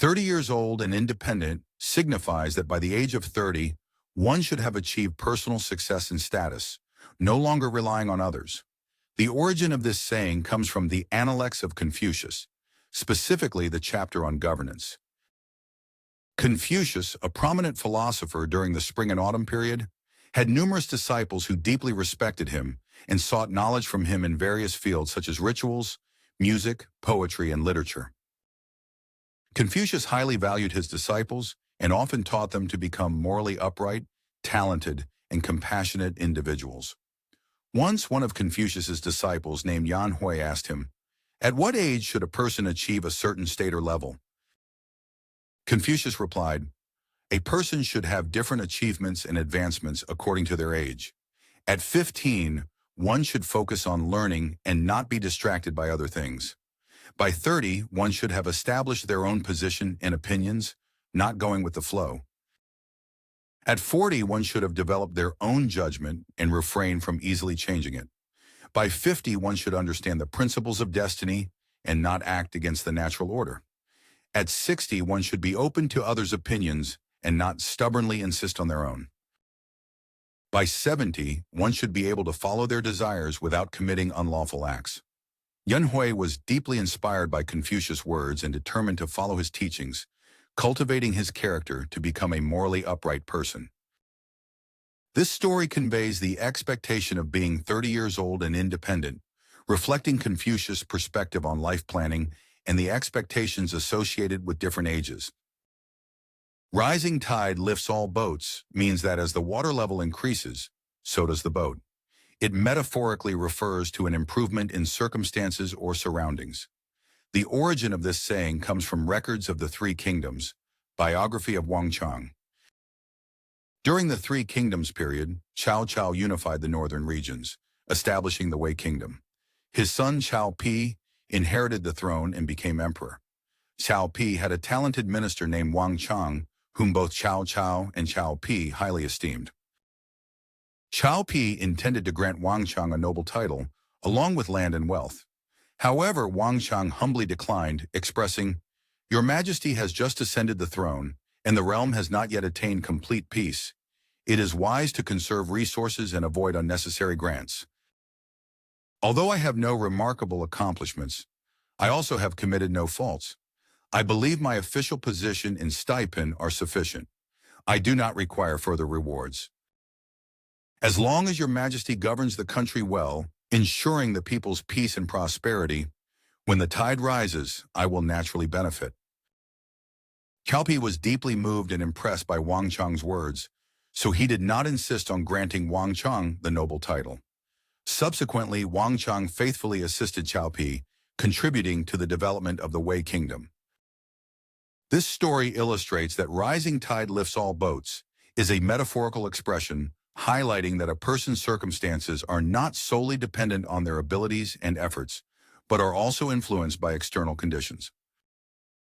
30 years old and independent signifies that by the age of 30, one should have achieved personal success and status, no longer relying on others. The origin of this saying comes from the Analects of Confucius, specifically the chapter on governance. Confucius, a prominent philosopher during the spring and autumn period, had numerous disciples who deeply respected him and sought knowledge from him in various fields such as rituals, music, poetry, and literature. Confucius highly valued his disciples and often taught them to become morally upright, talented, and compassionate individuals. Once one of Confucius's disciples named Yan Hui asked him, "At what age should a person achieve a certain state or level?" Confucius replied, "A person should have different achievements and advancements according to their age. At 15, one should focus on learning and not be distracted by other things. By 30, one should have established their own position and opinions, not going with the flow. At 40, one should have developed their own judgment and refrain from easily changing it. By 50, one should understand the principles of destiny and not act against the natural order. At 60, one should be open to others' opinions and not stubbornly insist on their own. By 70, one should be able to follow their desires without committing unlawful acts." Yan Hui was deeply inspired by Confucius' words and determined to follow his teachings, cultivating his character to become a morally upright person. This story conveys the expectation of being 30 years old and independent, reflecting Confucius' perspective on life planning and the expectations associated with different ages. Rising tide lifts all boats means that as the water level increases, so does the boat. It metaphorically refers to an improvement in circumstances or surroundings. The origin of this saying comes from records of the Three Kingdoms, biography of Wang Chang. During the Three Kingdoms period, Cao Cao unified the northern regions, establishing the Wei Kingdom. His son Cao Pi inherited the throne and became emperor. Cao Pi had a talented minister named Wang Chang, whom both Cao Cao and Cao Pi highly esteemed. Cao Pi intended to grant Wang Chang a noble title, along with land and wealth. However, Wang Chang humbly declined, expressing, "Your Majesty has just ascended the throne, and the realm has not yet attained complete peace. It is wise to conserve resources and avoid unnecessary grants. Although I have no remarkable accomplishments, I also have committed no faults. I believe my official position and stipend are sufficient. I do not require further rewards. As long as your Majesty governs the country well, ensuring the people's peace and prosperity, when the tide rises, I will naturally benefit." Cao Pi was deeply moved and impressed by Wang Chang's words, so he did not insist on granting Wang Chang the noble title. Subsequently, Wang Chang faithfully assisted Cao Pi, contributing to the development of the Wei Kingdom. This story illustrates that rising tide lifts all boats is a metaphorical expression highlighting that a person's circumstances are not solely dependent on their abilities and efforts, but are also influenced by external conditions.